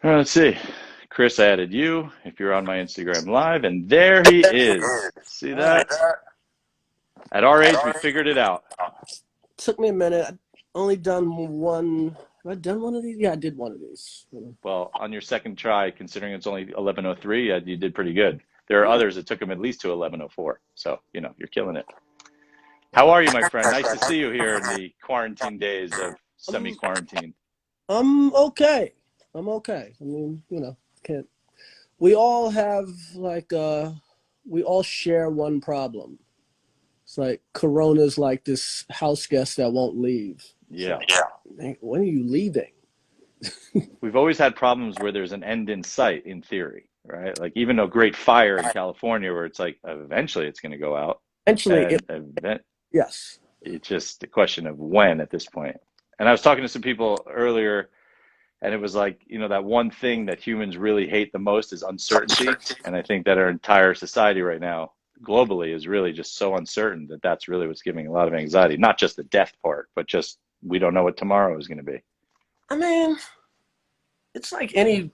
Let's see. Chris added you if you're on my Instagram live, and there he is. See that? At our age, we figured it out. Took me a minute. I've only done one. Have I done one of these? Yeah, I did one of these. Well, on your second try, considering it's only 11:03, you did pretty good. There are others that took him at least to 11:04. So, you're killing it. How are you, my friend? Nice to see you here in the quarantine days of semi-quarantine. I'm okay. I'm okay. I mean, can't. We all have we all share one problem. It's like Corona's like this house guest that won't leave. Yeah. So, when are you leaving? We've always had problems where there's an end in sight, in theory, right? Like even a great fire in California where it's like eventually it's going to go out. Eventually, yes. It's just a question of when at this point. And I was talking to some people earlier, and it was like, that one thing that humans really hate the most is uncertainty. And I think that our entire society right now, globally, is really just so uncertain that that's really what's giving a lot of anxiety. Not just the death part, but just we don't know what tomorrow is going to be. I mean, it's like any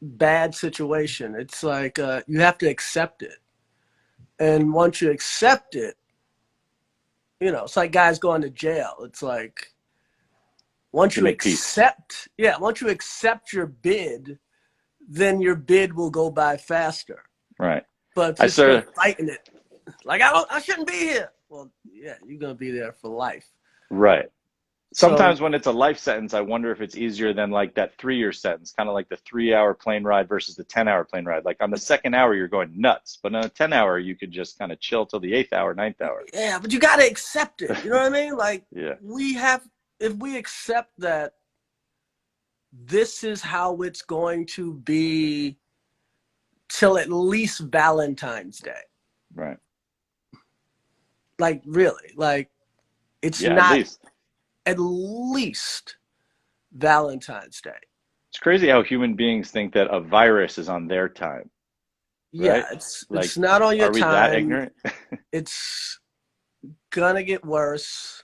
bad situation. It's like you have to accept it. And once you accept it, it's like guys going to jail. It's like once you accept your bid, then your bid will go by faster. Right. But if you're fighting it, like I shouldn't be here. Well, yeah, you're gonna be there for life. Right. Sometimes when it's a life sentence, I wonder if it's easier than like that 3-year sentence, kind of like the 3-hour plane ride versus the 10-hour plane ride. Like on the second hour, you're going nuts, but on a 10-hour, you could just kind of chill till the 8th hour, 9th hour. Yeah, but you got to accept it. You know what I mean? Like, yeah. If we accept that this is how it's going to be till at least Valentine's Day. Right. Like, really, like it's not at least Valentine's Day. It's crazy how human beings think that a virus is on their time. Right? Yeah, it's not on your time. Are we that ignorant? It's gonna get worse.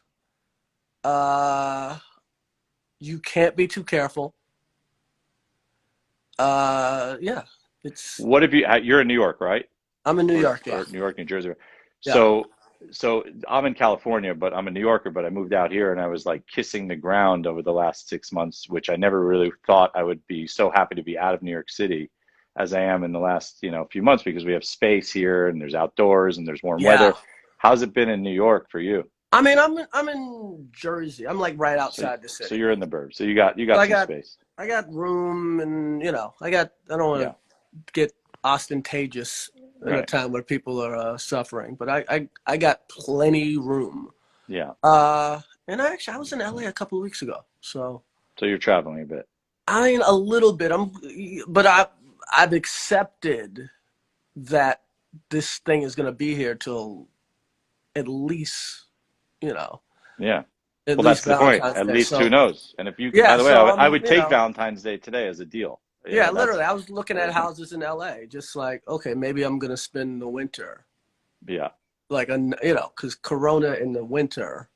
You can't be too careful. Yeah, it's. What if you're in New York, right? I'm in New York, yeah. Or New York, New Jersey. Yeah. So I'm in California, but I'm a New Yorker, but I moved out here and I was like kissing the ground over the last 6 months, which I never really thought I would be so happy to be out of New York City as I am in the last, few months, because we have space here and there's outdoors and there's warm weather. How's it been in New York for you? I mean, I'm in Jersey. I'm like right outside the city. So you're in the burbs. So you got some space. I got room, and I don't want to get ostentatious at a time where people are suffering, but I got plenty room. Yeah. And I was in LA a couple of weeks ago, so you're traveling a bit. I mean, a little bit. But I've accepted that this thing is going to be here till at least, Yeah. Well, that's the point. At least who knows? And if you, by the way, I would take Valentine's Day today as a deal. Yeah, literally. I was looking at houses in LA, just like, okay, maybe I'm going to spend the winter. Yeah. Like, because Corona in the winter,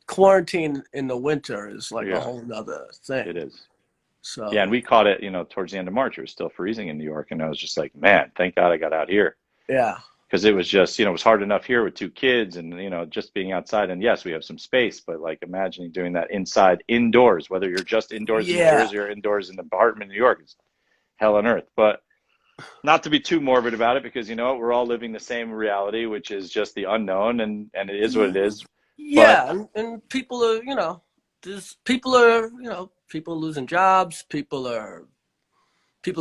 quarantine in the winter is like a whole nother thing. It is. So. Yeah, and we caught it, towards the end of March. It was still freezing in New York. And I was just like, man, thank God I got out here. Yeah. Because it was just, it was hard enough here with 2 kids and, just being outside. And yes, we have some space, but like imagining doing that indoors, whether you're just indoors in New Jersey or indoors in the Bartman, New York, is hell on earth. But not to be too morbid about it, because we're all living the same reality, which is just the unknown, and it is what it is. Yeah, and people are, people losing jobs, people's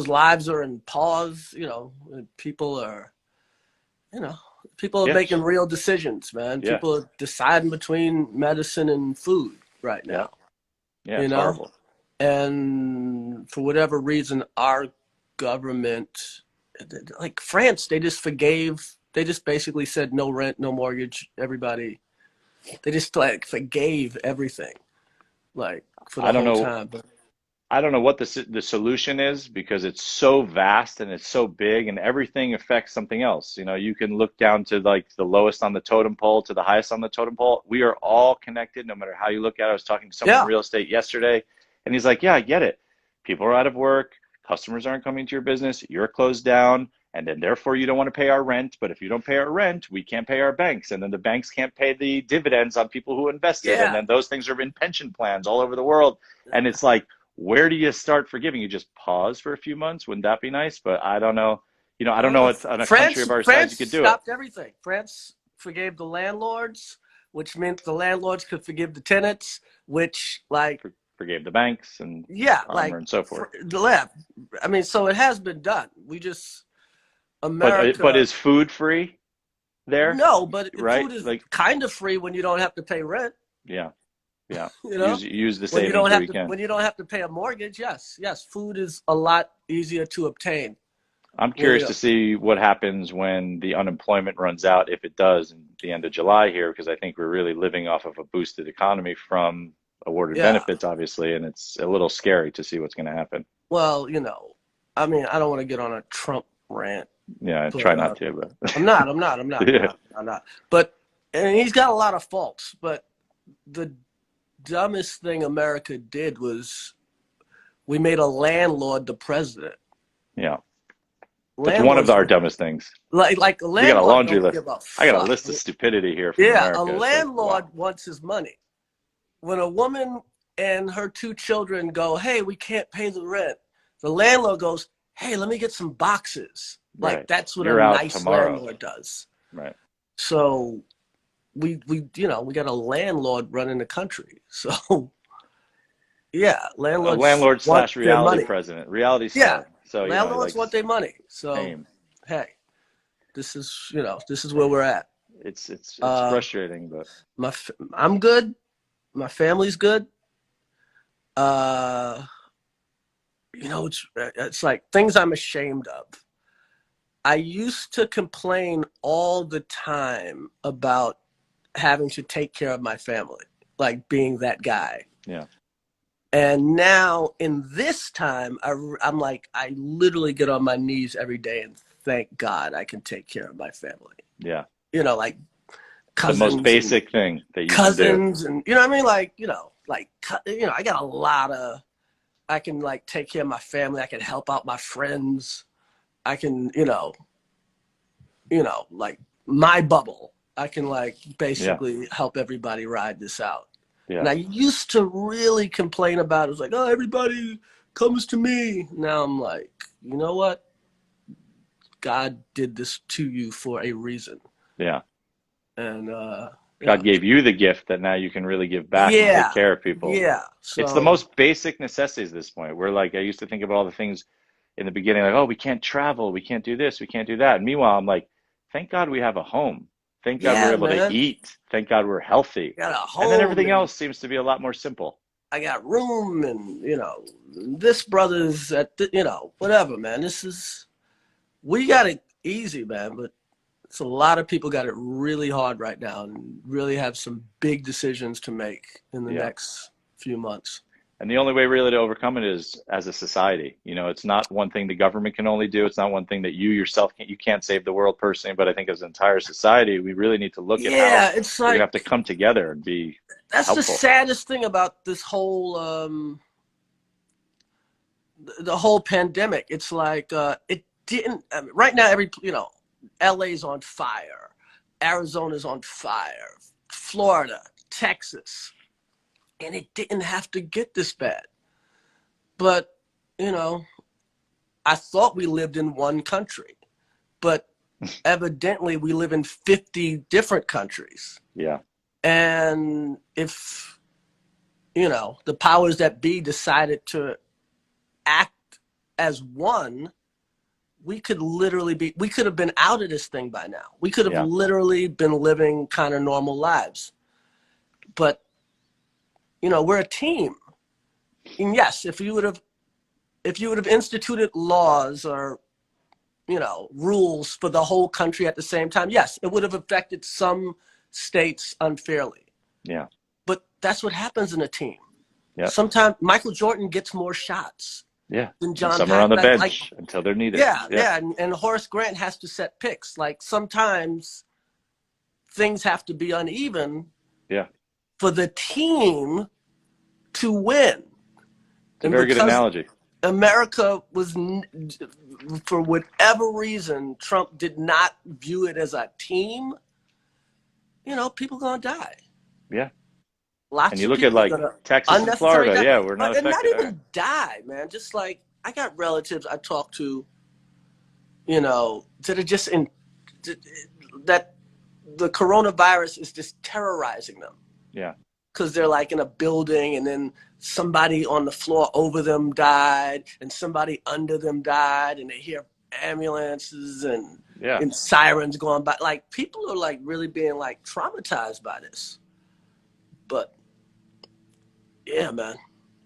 lives are in pause, people are making real decisions, man. Yeah. People are deciding between medicine and food right now. Yeah, it's horrible. And for whatever reason, our government, like France, they just basically said no rent, no mortgage, everybody. They just like forgave everything, like for the whole time. But I don't know what the solution is because it's so vast and it's so big and everything affects something else. You know, you can look down to like the lowest on the totem pole to the highest on the totem pole. We are all connected no matter how you look at it. I was talking to someone in Yeah, real estate yesterday and he's like, yeah, I get it. People are out of work. Customers aren't coming to your business. You're closed down. And then therefore you don't want to pay our rent. But if you don't pay our rent, we can't pay our banks. And then the banks can't pay the dividends on people who invested. And yeah. then those things are in pension plans all over the world. And it's like, where do you start forgiving? You just pause for a few months. Wouldn't that be nice? But I don't know. You know, I don't know if on a country of our size you could do it. France stopped everything. France forgave the landlords, which meant the landlords could forgive the tenants, which like Forgave the banks and yeah, armor like and so forth. the left. I mean, so it has been done. We just But America. is food free there? No, but Right? food is Like, kind of free when you don't have to pay rent. yeah, yeah. You know, Use the when you savings don't where have you to can. when you don't have to pay a mortgage. Yes, yes, food is a lot easier to obtain. I'm When curious you to see what happens when the unemployment runs out, if it does, in the end of July here, because I think we're really living off of a boosted economy from awarded yeah. benefits, obviously, and it's a little scary to see what's going to happen. Well, I mean, I don't want to get on a Trump rant, Yeah, I try but not to, but I'm not. I'm not. I'm not. I'm yeah, not. I'm not. But and he's got a lot of faults. But the dumbest thing America did was we made a landlord the president. yeah. That's one of Landlords our don't dumbest things. like a We got a landlord laundry don't list. give a I got a fuck. list of stupidity here from Yeah, a America. It's like, landlord wow. wants his money. When a woman and her two children go, "Hey, we can't pay the rent," the landlord goes, "Hey, let me get some boxes." Like Right. that's what a You're out nice tomorrow. landlord does. Right. So we we got a landlord running the country. So yeah, A landlords landlord want slash their reality money. president, reality Yeah, star. So, you know, landlords like want their money. So same. hey, this is where we're at. It's Uh, frustrating, but I'm good. My family's good. Uh, it's like things I'm ashamed of. I used to complain all the time about having to take care of my family, like being that guy. yeah, And now in this time, I'm like, I literally get on my knees every day and thank God I can take care of my family. yeah. Like The most cousins and basic thing that you can do. you know what I mean? I got a lot of, I can like take care of my family. I can help out my friends. I can, like my bubble. I can like Yeah, basically help everybody ride this out. And yeah, I used to really complain about it. It was like, oh, everybody comes to me. Now I'm like, you know what? God did this to you for a reason. yeah. And God gave you the gift that now you can really give back and take yeah, care of people. yeah. It's the So most basic necessities at this point. We're like, I used to think about all the things in the beginning, like, oh, we can't travel, we can't do this, we can't do that. And meanwhile, I'm like, thank God we have a home. Thank God we're yeah, able to man, eat. Thank God we're healthy. got a And then home everything and else seems to be a lot more simple. I got room and this brother's at whatever, man. We got it easy, man, but it's a lot of people got it really hard right now and really have some big decisions to make in the Yeah. next few months. And the only way really to overcome it is as a society. You know, it's not one thing the government can only do. It's not one thing that you yourself you can't save the world personally. But I think as an entire society, we really need to look at how Yeah, it's we're gonna have like to come together and be that's the helpful. saddest thing about this whole the whole pandemic. It's like it didn't. I mean, right now, LA's on fire, Arizona's on fire, Florida, Texas, and it didn't have to get this bad. But you know, I thought we lived in one country, but evidently we live in 50 different countries. Yeah, And if, the powers that be decided to act as one, we could have been out of this thing by now. We could have yeah, literally been living kind of normal lives. But, we're a team. And yes, if you would have instituted laws or rules for the whole country at the same time, yes, it would have affected some states unfairly. yeah, But that's what happens in a team. Yeah. Sometimes Michael Jordan gets more shots. Yeah. Than John. Some are on the bench until they're needed. Yeah. And Horace Grant has to set picks. Like sometimes things have to be uneven. Yeah. For the team to win. It's a very good analogy. America was, for whatever reason, Trump did not view it as a team. You know, people are going to die. Yeah. Lots and you of look at like Texas and Florida. Die. Yeah, we're not affected. And not even die, man. Just like I got relatives I talk to, you know, that are just that the coronavirus is just terrorizing them. Yeah. Because they're like in a building and then somebody on the floor over them died and somebody under them died and they hear ambulances and sirens going by. Like people are like really being like traumatized by this. But yeah, man.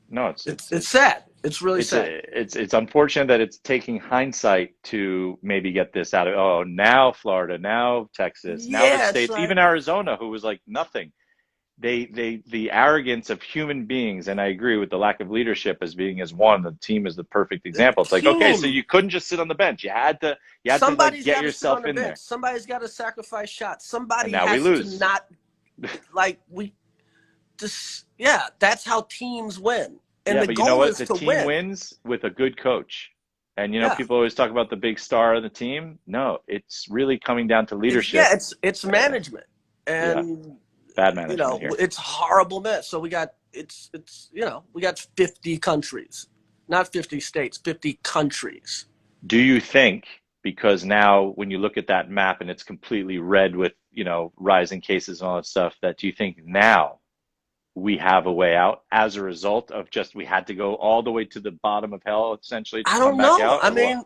No, it's sad. It's really sad. It's unfortunate that it's taking hindsight to maybe get this out of, oh, now Florida, now Texas, now the states, like, even Arizona, who was like nothing. The arrogance of human beings, and I agree with the lack of leadership as being as one. The team is the perfect example. It's like, okay, so you couldn't just sit on the bench. You had to like get yourself in there. Somebody's got to sacrifice shots. Somebody has to not like we just that's how teams win. And the but goal you know what? is the to team win. Wins with a good coach. And you know, people always talk about the big star of the team. No, it's really coming down to leadership. It's management and bad management here. It's horrible mess. So we got we got 50 countries, not 50 states, 50 countries. Do you think, because now when you look at that map and it's completely red with, rising cases and all that stuff, that do you think now we have a way out as a result of just we had to go all the way to the bottom of hell essentially to come back out? I mean,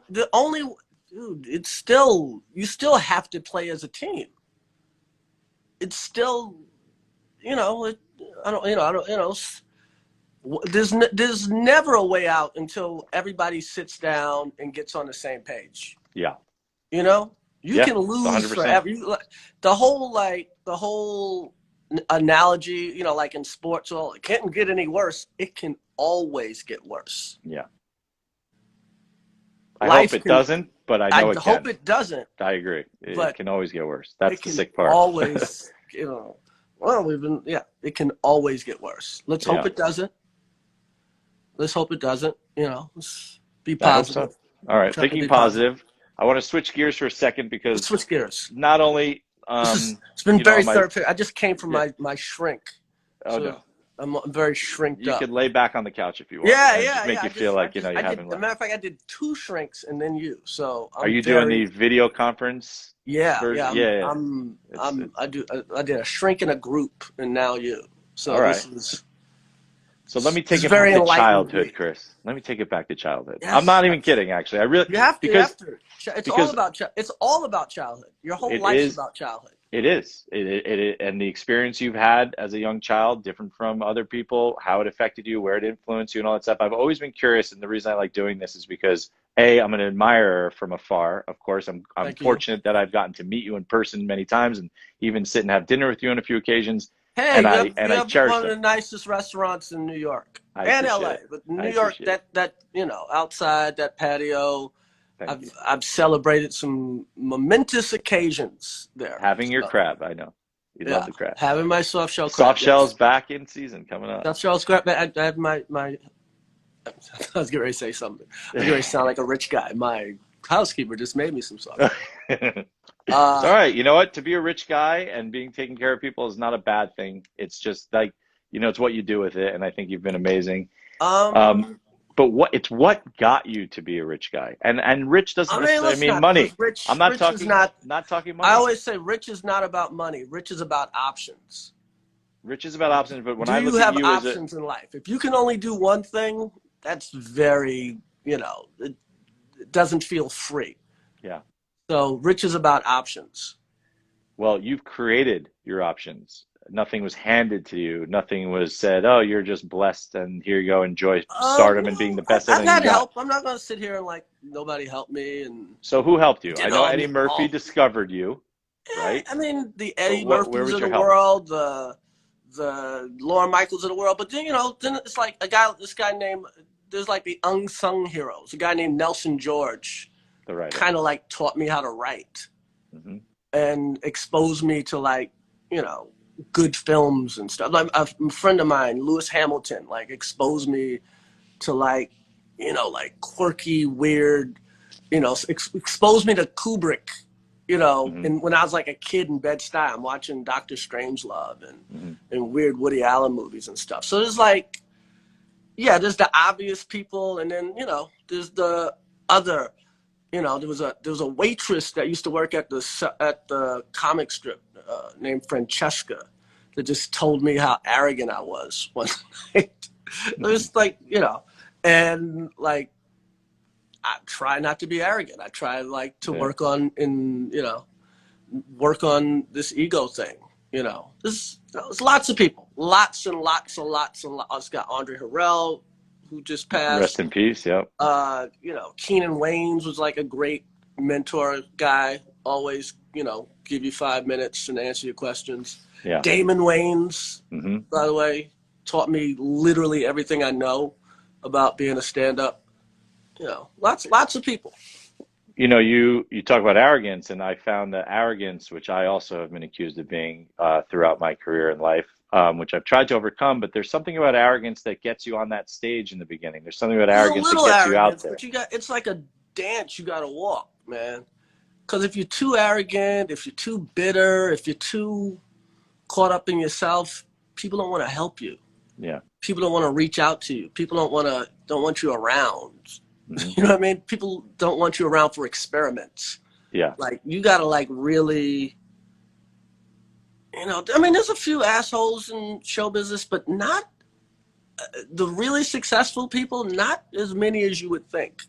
you still have to play as a team. It's still, there's never a way out until everybody sits down and gets on the same page. Yeah. You can lose 100%. Forever. The whole analogy, like in sports, well, it can't get any worse. It can always get worse. Yeah. I hope it doesn't, but I know it can. I hope it doesn't. I agree. It can always get worse. That's the sick part. Always, it can always get worse. Let's hope it doesn't. Let's hope it doesn't. Let's be positive. So. All right, thinking positive. I want to switch gears for a second because let's switch gears. Not only it's been very therapeutic. I just came from my shrink. Oh no. I'm very shrinked up. You could lay back on the couch if you want. Just make you feel like you haven't. As a matter of fact, I did 2 shrinks and then you. So are you doing the video conference? Yeah. I did a shrink in a group and now you. So all right. So let me take it back to childhood, Chris. Let me take it back to childhood. Yes. I'm not even kidding, actually. I really you have to. It's all about childhood. Your whole life is about childhood. It is. And the experience you've had as a young child, different from other people, how it affected you, where it influenced you, and all that stuff. I've always been curious, and the reason I like doing this is because, A, I'm an admirer from afar. Of course, I'm fortunate that I've gotten to meet you in person many times and even sit and have dinner with you on a few occasions. Hey, I cherish one of the nicest restaurants in New York and LA, but New York, that outside that patio, I've celebrated some momentous occasions there. Having your crab, I know you love the crab. Having my soft shell crab. Soft shell's back in season, coming up. Soft shell's crab. I have my. I was getting ready to say something. I was getting ready to sound like a rich guy. My housekeeper just made me some soft. It's all right. You know what? To be a rich guy and being taking care of people is not a bad thing. It's just like, it's what you do with it. And I think you've been amazing. But what got you to be a rich guy? And rich doesn't necessarily mean money. I'm not talking money. I always say rich is not about money. Rich is about options. Rich is about options. But when I look at you, you have options in life? If you can only do one thing, that's very, it doesn't feel free. Yeah. So rich is about options. Well, you've created your options. Nothing was handed to you. Nothing was said, oh, you're just blessed and here you go, enjoy stardom and being the best. I've had help. I'm not going to sit here and nobody helped me. And so who helped you? I know Eddie Murphy discovered you, right? I mean, the Eddie Murphys of the world, the Lauren Michaels of the world. But then, then it's like this guy named, there's like the unsung heroes. A guy named Nelson George, the writer, kind of like taught me how to write mm-hmm. and exposed me to like, good films and stuff. Like a friend of mine, Lewis Hamilton, like exposed me to like, like quirky, weird, exposed me to Kubrick, Mm-hmm. and when I was like a kid in Bed-Stuy, I'm watching Dr. Strangelove Mm-hmm. and weird Woody Allen movies and stuff. So there's like, there's the obvious people, and then, there's the other, there was a waitress that used to work at the comic strip named Francesca that just told me how arrogant I was one night. It was like, and like, I try not to be arrogant. I try like to work on this ego thing. There's lots of people, lots and lots and lots and lots. It's got Andre Harrell, who just passed. Rest in peace. Yep. Keenan Waynes was like a great mentor guy. Always, give you 5 minutes and answer your questions. Yeah. Damon Wayans, mm-hmm. by the way, taught me literally everything I know about being a stand-up. Lots of people. You talk about arrogance, and I found that arrogance, which I also have been accused of being throughout my career in life, which I've tried to overcome, but there's something about arrogance that gets you on that stage in the beginning. There's something about arrogance that gets you out there. But it's like a dance you got to walk, man. Because if you're too arrogant, if you're too bitter, if you're too caught up in yourself, people don't want to help you. Yeah. People don't want to reach out to you. People don't want you around. Mm-hmm. You know what I mean? People don't want you around for experiments. Yeah. Like, you got to like really, there's a few assholes in show business, but not the really successful people, not as many as you would think.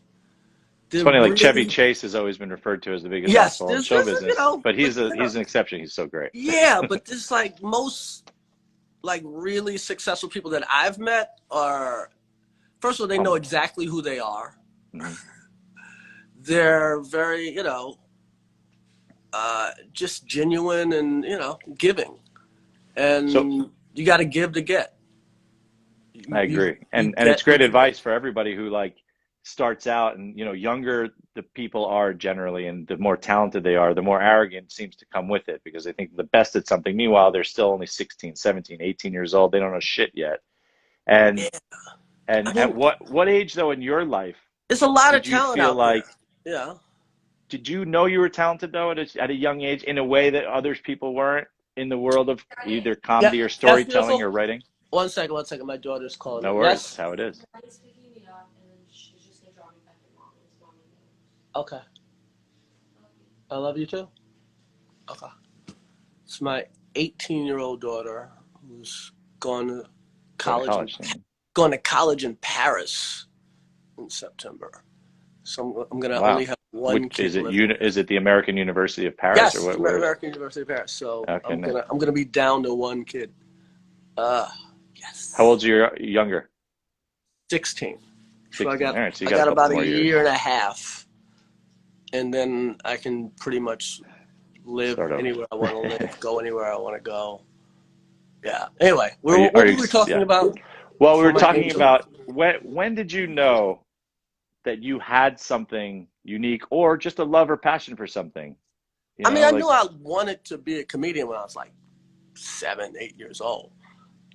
It's funny, like Chevy Chase has always been referred to as the biggest asshole in show business, but he's an exception. He's so great. Yeah, but this like most like really successful people that I've met are, first of all, they know exactly who they are. Mm-hmm. They're very, just genuine and, giving. And so, you got to give to get. I agree. And it's great advice for everybody who like starts out, and, younger the people are generally, and the more talented they are, the more arrogant seems to come with it, because they think the best at something. Meanwhile, they're still only 16, 17, 18 years old. They don't know shit yet. And at what age though in your life, there's a lot of talent out like, there. Yeah. Did you know you were talented though at a young age in a way that others people weren't in the world of either comedy or storytelling or writing? One second. My daughter's calling. No worries. That's how it is. Okay. I love you too. Okay. It's my 18-year-old daughter who's going to college in Paris in September. So I'm going to only have one kid. Is it the American University of Paris? Yes, or American University of Paris. So okay, I'm gonna be down to one kid. Yes. How old's your younger? 16. 16. So I got right, so I got about a year and a half, and then I can pretty much live anywhere I want to live, go anywhere I want to go. Yeah. Anyway, what were we talking about? Well, we were talking about when did you know that you had something unique or just a love or passion for something? I knew I wanted to be a comedian when I was like 7, 8 years old.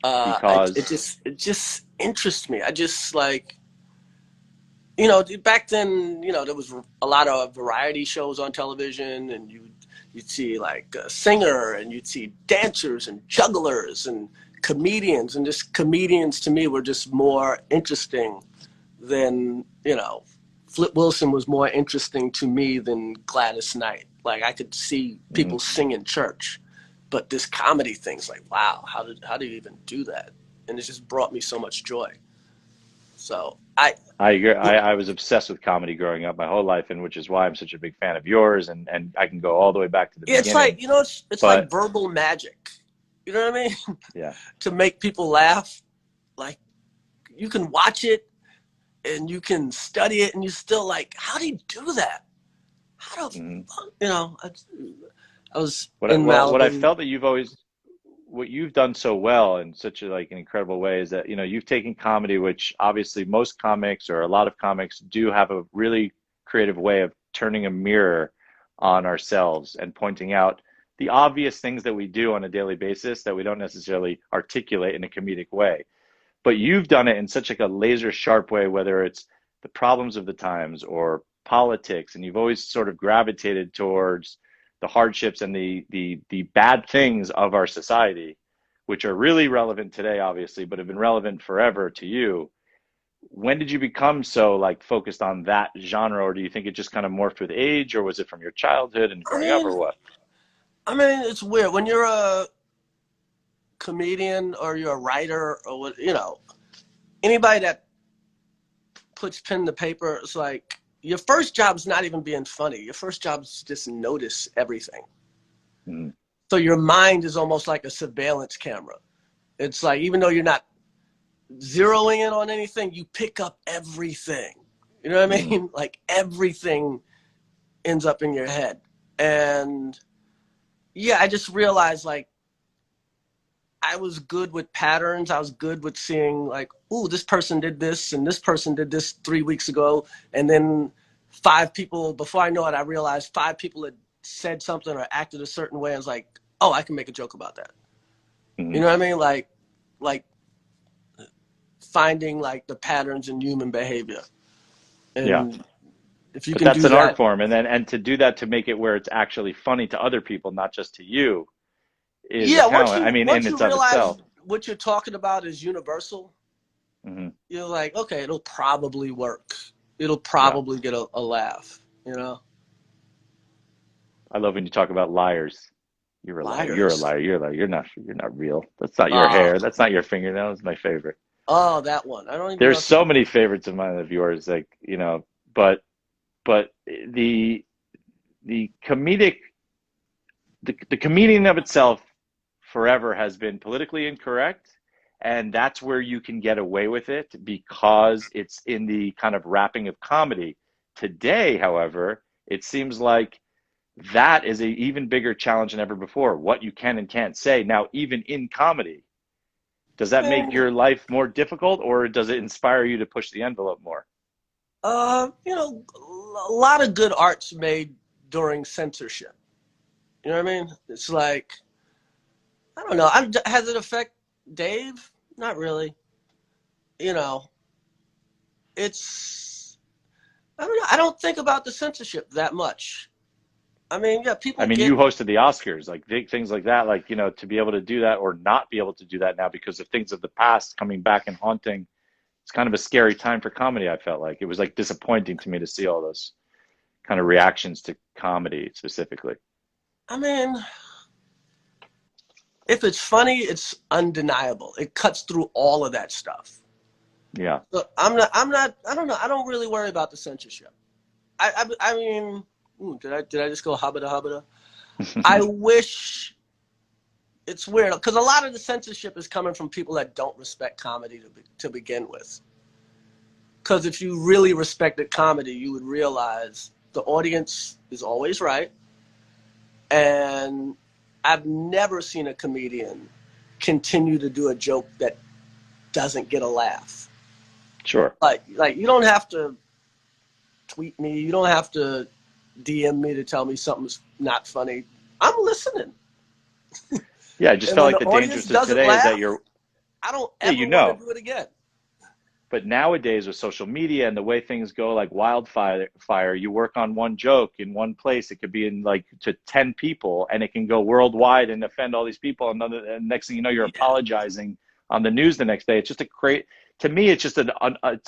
Because it just interests me. I just like, back then, there was a lot of variety shows on television, and you'd see like a singer, and you'd see dancers and jugglers and comedians, and just comedians to me were just more interesting than, Flip Wilson was more interesting to me than Gladys Knight. Like, I could see people sing in church, but this comedy thing's like, wow, how do you even do that? And it just brought me so much joy. So I agree. I was obsessed with comedy growing up my whole life, and which is why I'm such a big fan of yours, and I can go all the way back to the beginning. It's like, it's like verbal magic. You know what I mean? Yeah. To make people laugh. Like, you can watch it and you can study it, and you're still like, how do you do that? How do I was what I felt that you've always what you've done so well in such a like an incredible way is that, you know, you've taken comedy, which obviously most comics or a lot of comics do have a really creative way of turning a mirror on ourselves and pointing out the obvious things that we do on a daily basis that we don't necessarily articulate in a comedic way. But you've done it in such like a laser sharp way, whether it's the problems of the times or politics, and you've always sort of gravitated towards the hardships and the bad things of our society, which are really relevant today, obviously, but have been relevant forever to you. When did you become so like focused on that genre, or do you think it just kind of morphed with age, or was it from your childhood and I growing up, mean, or what? it's weird when you're a comedian or you're a writer or what, you know, anybody that puts pen to paper, it's like your first job is not even being funny. Your first job is just notice everything. Mm. So your mind is almost like a surveillance camera. It's like, even though you're not zeroing in on anything, you pick up everything. You know what I Mm. mean? Like everything ends up in your head. And yeah, I just realized like I was good with patterns. I was good with seeing like, ooh, this person did this and this person did this 3 weeks ago. And then 5 people, before I know it, I realized 5 people had said something or acted a certain way. I was like, oh, I can make a joke about that. You Mm. know what I mean? Like finding like the patterns in human behavior. Yeah. And if you But can that's do an art that, form, and then and to do that to make it where it's actually funny to other people, not just to you, is a yeah, talent. I mean, in once you its of realize itself. what you're talking about is universal, Hmm. you're like, okay, it'll probably work. It'll Yeah, probably get a laugh, you know? I love when you talk about liars. You're a liar. You're a Liars. liar. You're a liar. You're not. You're not real. That's not your Uh, hair. That's not your fingernail. It's my favorite. oh, that one. I don't even know There's if you. so many favorites of mine of yours, like you know, but the the comedic the comedian of itself forever has been politically incorrect, and that's where you can get away with it because it's in the kind of wrapping of comedy. Today, however, it seems like that is a even bigger challenge than ever before. What you can and can't say now, even in comedy, does that make Man, your life more difficult, or does it inspire you to push the envelope more? you know, a lot of good art's made during censorship. You know what I mean? It's like, I don't know. Has it affect Dave? Not really. You know, it's, I don't know. I don't think about the censorship that much. I mean, yeah, I people mean, get, you hosted the Oscars, like big things like that, like, you know, to be able to do that or not be able to do that now because of things of the past coming back and haunting. It's kind of a scary time for comedy, I felt like. It was like disappointing to me to see all those kind of reactions to comedy specifically. I mean, if it's funny, it's undeniable. It cuts through all of that stuff. Yeah. So I don't know. I don't really worry about the censorship. I mean, did I just go habada habada? I wish. It's weird because a lot of the censorship is coming from people that don't respect comedy to begin with. Because if you really respected comedy, you would realize the audience is always right. And I've never seen a comedian continue to do a joke that doesn't get a laugh. Sure. Like you don't have to tweet me. You don't have to DM me to tell me something's not funny. I'm listening. Yeah, I just And felt when like the the audience dangers of doesn't today is that laugh, you're, I don't yeah, you ever want to know, do it again. but nowadays with social media and the way things go like wildfire, you work on one joke in one place, it could be in like to 10 people and it can go worldwide and offend all these people. And next thing you know, you're Yeah. apologizing on the news the next day. It's just a great, to me, it's just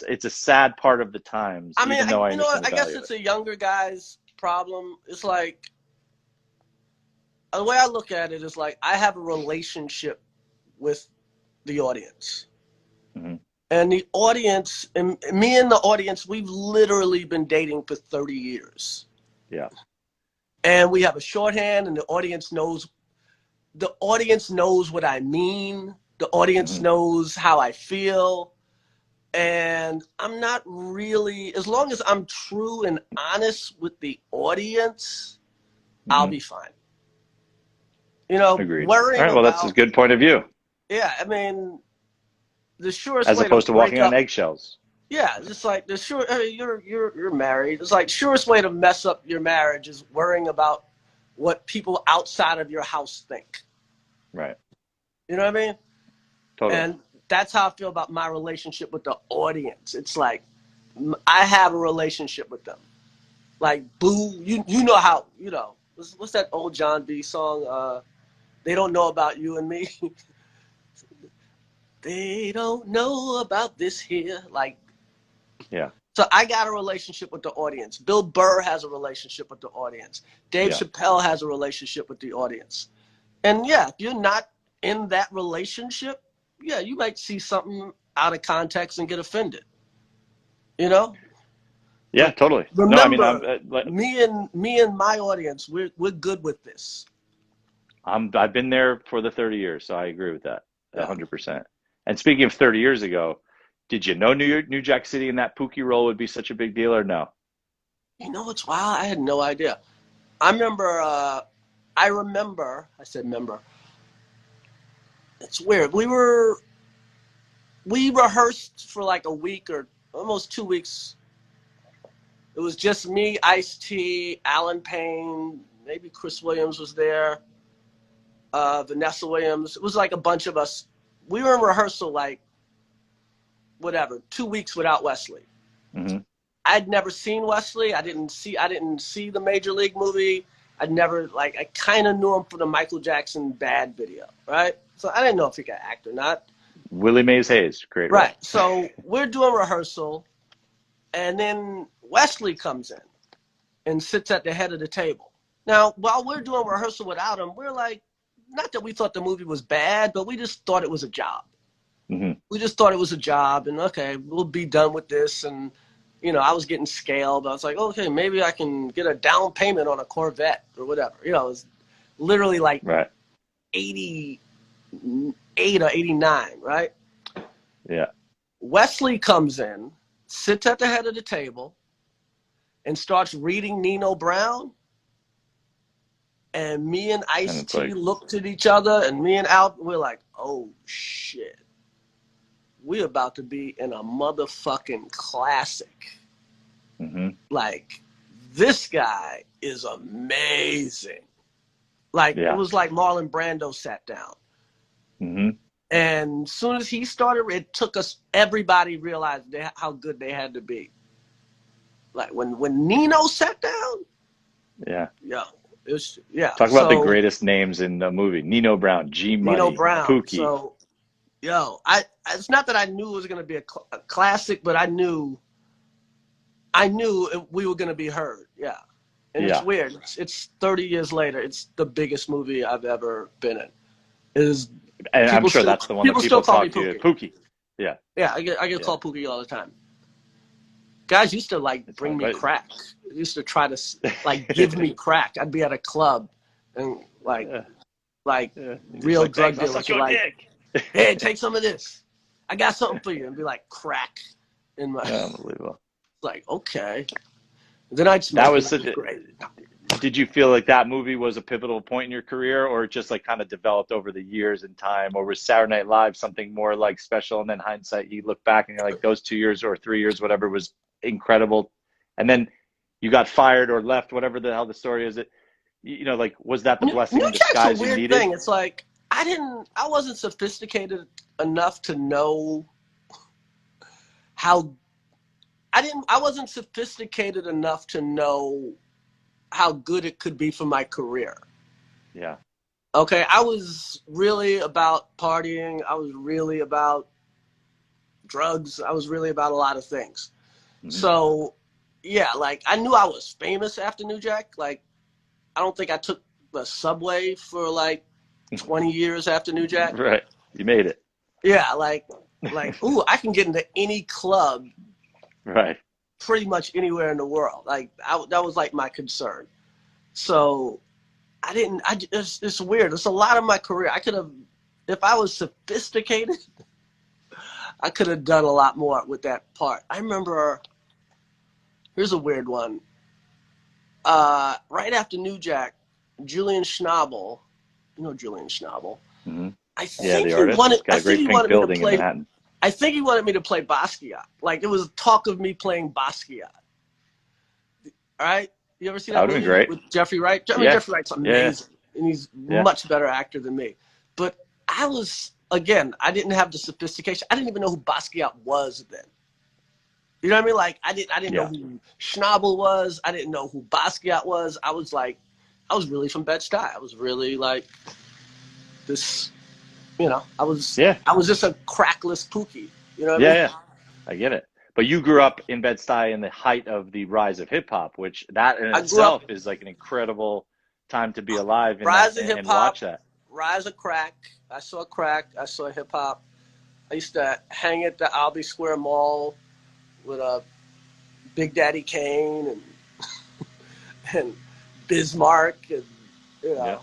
it's a sad part of the times, I mean, even though I you know what? understand the I guess value of it's it. a younger guy's problem. It's like the way I look at it is like I have a relationship with the audience. Hmm. And the audience, and me and the audience, we've literally been dating for 30 years. Yeah. And we have a shorthand, and the audience knows what I mean. The audience Hmm. knows how I feel. And I'm not really, as long as I'm true and honest with the audience, I'll Hmm. be fine. You know, Agreed. All worrying right. Well, that's a about, good point of view, yeah, I mean, the surest as way to opposed to break walking on up, eggshells. yeah, just like the sure, I mean, you're married. It's like surest way to mess up your marriage is worrying about what people outside of your house think. Right. You know what I mean? Totally. And that's how I feel about my relationship with the audience. It's like I have a relationship with them. Like boo, you know how what's that old John B song? They don't know about you and me. They don't know about this here. Like, Yeah. so I got a relationship with the audience. Bill Burr has a relationship with the audience. Dave Yeah. Chappelle has a relationship with the audience. And yeah, if you're not in that relationship, yeah, you might see something out of context and get offended. You know? Yeah. But Totally. No, I mean, remember, me and my audience, we're good with this. I've been there for the 30 years, so I agree with that Yeah. 100%. And speaking of 30 years ago, did you know New Jack City and that Pookie role would be such a big deal or no? You know what's wild? I had no idea. I remember. I said remember. It's weird. We rehearsed for like a week or almost 2 weeks. It was just me, Ice-T, Alan Payne, maybe Chris Williams was there, Vanessa Williams. It was like a bunch of us. We were in rehearsal like whatever, 2 weeks without Wesley. Hmm. I'd never seen Wesley. I didn't see the Major League movie. I kind of knew him from the Michael Jackson Bad video, right? So I didn't know if he could act or not. Willie Mays Hayes, great Right. role. So we're doing rehearsal, and then Wesley comes in and sits at the head of the table. Now, while we're doing rehearsal without him, we're like, not that we thought the movie was bad, but we just thought it was a job. Hmm. We just thought it was a job, and okay, we'll be done with this. And I was getting scaled. I was like, okay, maybe I can get a down payment on a Corvette or whatever. It was literally like Right. 88 or 89, right? Yeah. Wesley comes in, sits at the head of the table, and starts reading Nino Brown. And me and And it's Ice-T like, looked at each other, and me and Al, we're like, oh shit. We're about to be in a motherfucking classic. hmm Like, this guy is amazing. Like, it yeah. was like Marlon Brando sat down. Hmm. And as soon as he started, it took us, everybody realized how good they had to be. Like, when Nino sat down, Yeah. yo, it was, yeah. Talk about the So, greatest names in the movie. Nino Brown, G Nino Money, Brown. Pookie. So, yo, it's not that I knew it was going to be a classic, but I knew we were going to be heard. Yeah. And it's Yeah. weird. It's 30 years later. It's the biggest movie I've ever been in. It is And I'm people sure still that's the one that still people call me talk to you. Pookie. Pookie. Yeah. Yeah, I get Yeah. called Pookie all the time. Guys used to like It's bring fine. me crack. They used to try to like give me crack. I'd be at a club and like Yeah. like Yeah. You're just real like, drug thanks, I'll dealers suck are your like, dick. hey, take some of this. I got something for you, and be like crack in my Unbelievable. like okay. Then I'd That smoke it. was And it such was a. great. Did you feel like that movie was a pivotal point in your career, or it just like kind of developed over the years and time, or was Saturday Night Live something more like special? And then hindsight, you look back and you're like, those 2 years or 3 years, whatever, was incredible. And then you got fired or left, whatever the hell the story is. Like, was that the blessing New in Jack's a disguise you weird needed? thing. It's like I wasn't sophisticated enough to know how I wasn't sophisticated enough to know how good it could be for my career. Yeah. Okay, I was really about partying. I was really about drugs. I was really about a lot of things. Mm-hmm. So, yeah, like I knew I was famous after New Jack. Like, I don't think I took the subway for like 20 years after New Jack. Right. You made it. Yeah, ooh, I can get into any club Right. pretty much anywhere in the world. Like, that was like my concern. So, it's weird. It's a lot of my career. I could have, if I was sophisticated, I could have done a lot more with that part. I remember, here's a weird one. Right after New Jack, Julian Schnabel You know Julian Schnabel. Mm-hmm. I Yeah, think the he artist. wanted. Got I a think great he pink wanted me to building in play. Manhattan. I think he wanted me to play Basquiat. Like it was talk of me playing Basquiat. All right, you ever see That that would have been movie great. with Jeffrey Wright? I mean, Yeah. Jeffrey Wright's Yeah. amazing, and he's Yeah. much better actor than me. But I was, again, I didn't have the sophistication. I didn't even know who Basquiat was then. You know what I mean? Like I didn't know who Schnabel was. I didn't know who Basquiat was. I was really from Bed-Stuy. I was really like this. You know, I was just a crackless pookie. You know what I mean? Yeah. I get it. But you grew up in Bed-Stuy in the height of the rise of hip hop, which that in itself is like an incredible time to be alive in rise that of hip and hop, watch that. rise of crack. I saw crack. I saw hip hop. I used to hang at the Albee Square Mall with a Big Daddy Kane and Bismarck and you know. Yeah.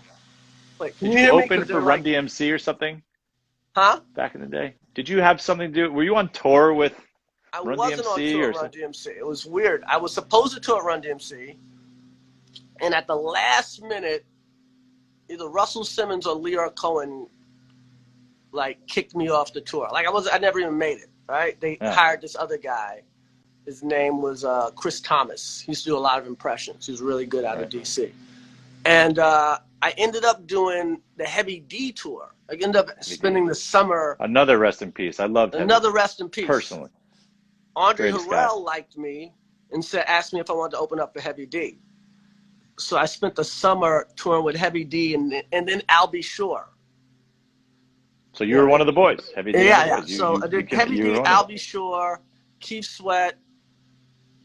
Like, Did you open for Run DMC or something? Huh? Back in the day. Did you have something to do? Were you on tour with Run wasn't on DMC tour or at Run something? DMC. It was weird. I was supposed to tour at Run DMC, and at the last minute, either Russell Simmons or Leora Cohen like kicked me off the tour. Like I never even made it. Right? They hired this other guy. His name was Chris Thomas. He used to do a lot of impressions. He was really good out of DC. And I ended up doing the Heavy D tour. I ended up spending the summer. Another rest in peace. I loved Another rest in peace. Personally. Andre Harrell liked me and asked me if I wanted to open up for Heavy D. So I spent the summer touring with Heavy D and then Albie Shore. So you were one of the boys. Heavy D. Yeah. So I did Heavy D, Albie Shore, Keith Sweat,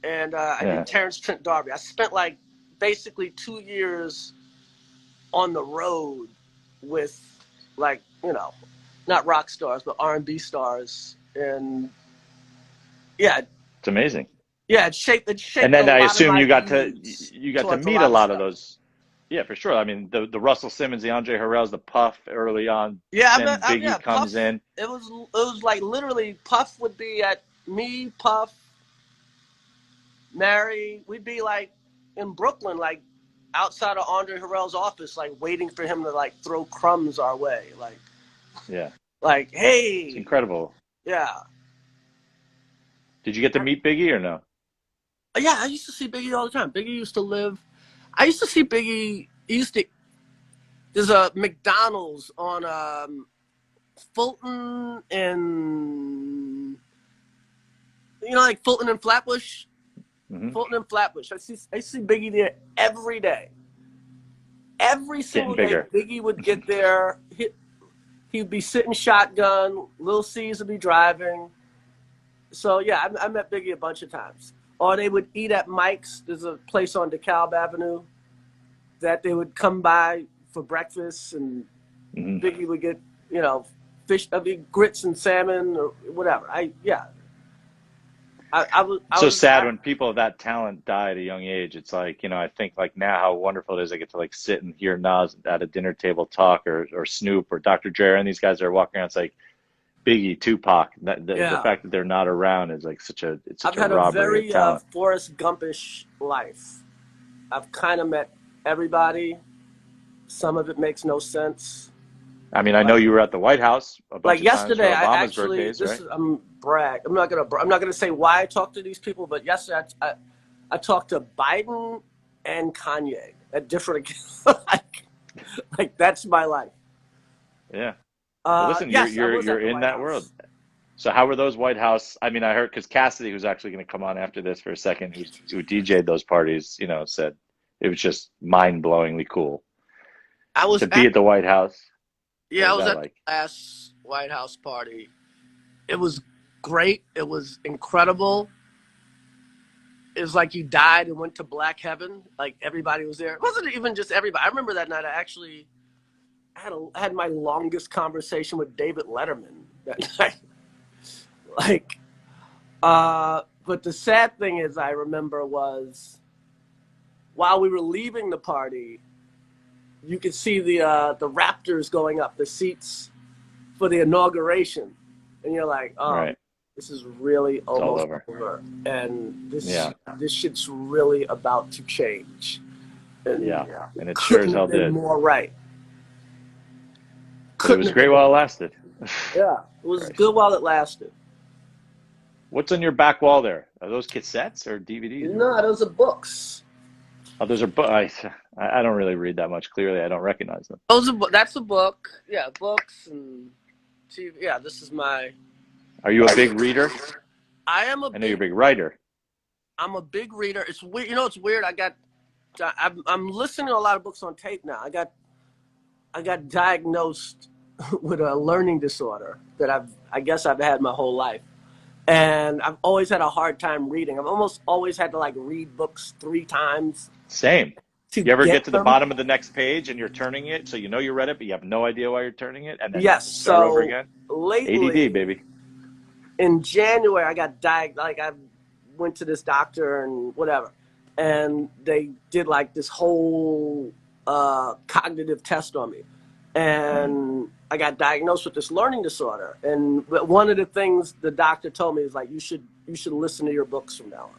and I did Terrence Trent D'Arby. I spent like basically 2 years on the road with like, you know, not rock stars, but R&B stars. And yeah. It's amazing. Yeah, it shaped and then I assume you got to meet a lot of those. Yeah, for sure. I mean, the Russell Simmons, the Andre Harrell's, the Puff early on. Yeah, then Biggie comes Puff, in. It was like literally Puff would be at me, Puff, Mary. We'd be like in Brooklyn, like outside of Andre Harrell's office, like waiting for him to like throw crumbs our way. Like, like, hey, it's incredible. Yeah. Did you get to meet Biggie or no? Yeah, I used to see Biggie all the time. Biggie used to live. I used to see Biggie. There's a McDonald's on Fulton and like Fulton and Flatbush. Mm-hmm. Fulton and Flatbush. I see Biggie there every day. Every single day, Biggie would get there. He'd be sitting shotgun. Lil C's would be driving. So yeah, I met Biggie a bunch of times. Or they would eat at Mike's. There's a place on DeKalb Avenue that they would come by for breakfast, and Biggie would get, fish, grits and salmon or whatever. I was sad when people of that talent die at a young age. It's like, I think like now how wonderful it is. I get to like sit and hear Nas at a dinner table talk, or Snoop or Dr. Dre, and these guys are walking around. It's like Biggie, Tupac. The fact that they're not around is like such a robbery of talent. I've had a very Forrest Gumpish life. I've kind of met everybody. Some of it makes no sense. I mean, I know you were at the White House a bunch of yesterday. times for Obama's I actually, birthdays, right? I'm brag. I'm not gonna say why I talked to these people, but yesterday I talked to Biden and Kanye at different like that's my life. Yeah. Well, listen, yes, you're in that world. So how were those White House? I mean, I heard because Cassidy, who's actually going to come on after this for a second, who DJ'd those parties, said it was just mind-blowingly cool. To be at the White House. Yeah, I was at the last White House party. It was great. It was incredible. It was like you died and went to black heaven. Like everybody was there. It wasn't even just everybody. I remember that night. I had my longest conversation with David Letterman that night. But the sad thing is, I remember was while we were leaving the party, you could see the Raptors going up, the seats for the inauguration, and you're like, oh, right. This is really almost over, and this shit's really about to change. And and it sure as hell did. More right. But it couldn't was have great been while it better. lasted. Yeah, it was Christ. good while it lasted. What's on your back wall there? Are those cassettes or DVDs or what? No, those are books. Oh, those are I don't really read that much. Clearly, I don't recognize them. That's a book. Yeah, books and TV. Yeah, this is my. Are you a big reader? I am a I know you're a big. big writer. I'm a big reader. It's weird. You know, it's weird. I'm listening to a lot of books on tape now. I got diagnosed with a learning disorder that I guess I've had my whole life. And I've always had a hard time reading. I've almost always had to like read books 3 times Same. to You ever get get to the them. bottom of the next page and you're turning it, so you know you read it, but you have no idea why you're turning it, and then you have Yes. to start over So again? ADD, lately, baby. in January, I got diagnosed. Like I went to this doctor and whatever, and they did like this whole cognitive test on me, and I got diagnosed with this learning disorder. And one of the things the doctor told me is like you should listen to your books from now on.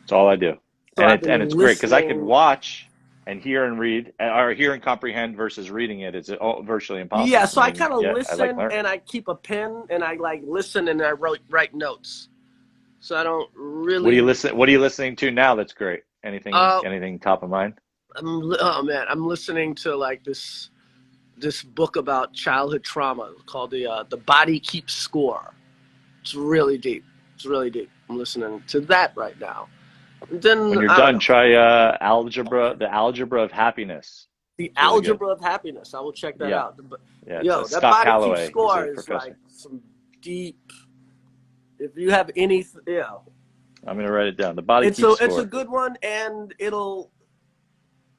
That's all I do. So I've And been it's great because I can listening. watch and hear and read, or hear and comprehend versus reading it. It's virtually Yeah, impossible for so I me. kind of Yeah, I like listen learning. and I keep a pen and I like listen and I write notes. So I don't really. What are you listening to now that's great? Uh, Anything top of mind? oh man, I'm listening to like this book about childhood trauma called the Body Keeps Score. It's really deep. It's really deep. I'm listening to that right now. And When then you're I don't done, know try the algebra of happiness. the It's really good. algebra of happiness. I will check that Yeah. out. Yeah, it's Yo, that Scott Body Keeps Calloway. He's Score a is like professor. some deep. If you have any, yeah, I'm gonna write it down. The body it's keeps a score. good one, and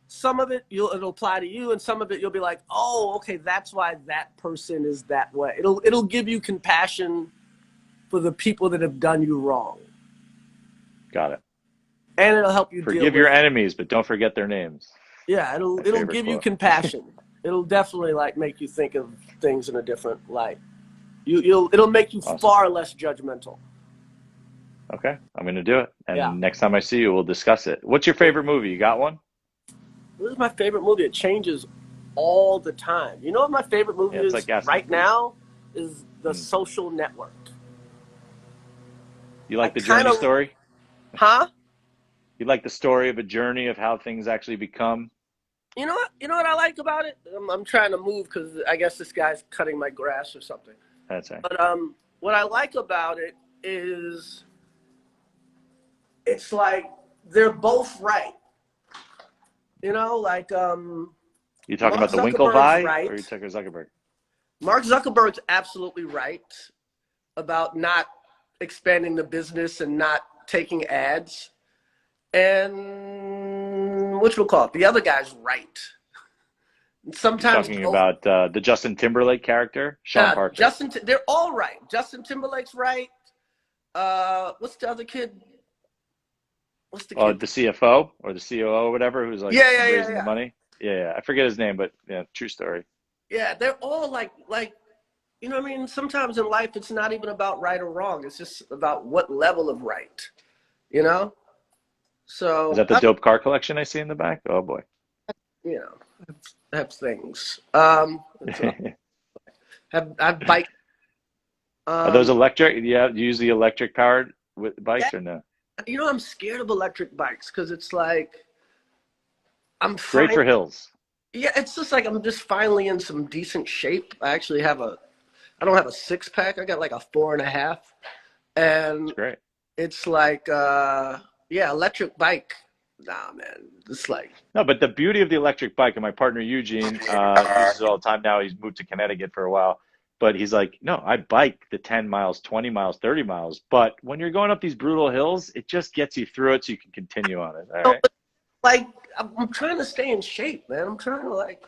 some of it it'll apply to you, and some of it you'll be like, oh, okay, that's why that person is that way. It'll give you compassion for the people that have done you wrong, Got it. and it'll help you deal Forgive your with. enemies, but don't forget their names. Yeah, My it'll favorite give you quote. compassion. It'll definitely like make you think of things in a different light. It'll make you Awesome. far less judgmental. Okay, I'm gonna do it. Yeah. And next time I see you, we'll discuss it. What's your favorite movie? You got one? This is my favorite movie. It changes all the time. You know what my favorite movie Yeah, it's is like asking. right now? Is The Hmm. Social Network. You I like the kind journey of, story? huh? You like the story of a journey of how things actually become? You know what? You know what I like about it? I'm trying to move because I guess this guy's cutting my grass or something. That's right. But what I like about it is it's like they're both right. You know, like You talking Mark about the Zuckerberg's Winklevi, or right. you talking Zuckerberg? Mark Zuckerberg's absolutely right about not expanding the business and not taking ads. And which we'll call it, the other guy's right. You Sometimes talking both. about the Justin Timberlake character, Sean Parker? They're all right. Justin Timberlake's right. What's the other kid? What's the Oh, kid? the CFO or the COO or whatever, who's like raising the Yeah. money. Yeah, I forget his name, but yeah, true story. Yeah, they're all like you know what I mean? Sometimes in life it's not even about right or wrong. It's just about what level of right, you know? Is So that the dope car collection I see in the back? Oh boy. you know, have things. Have bike. Are those Um, electric? Yeah, do you use the electric powered with yeah, bikes or no? you know, I'm scared of electric bikes because it's like I'm Great fine. for hills. Yeah, it's just like I'm just finally in some decent shape. I actually have I don't have a 6-pack. I got like a 4.5, It's and great. it's like, yeah, electric bike. Nah, man, it's like, No, but the beauty of the electric bike, and my partner Eugene uses it all the time now. He's moved to Connecticut for a while, but he's like, no, I bike the 10 miles, 20 miles, 30 miles. But when you're going up these brutal hills, it just gets you through it so you can continue on it. All no, right. but like I'm trying to stay in shape, man. I'm trying to like,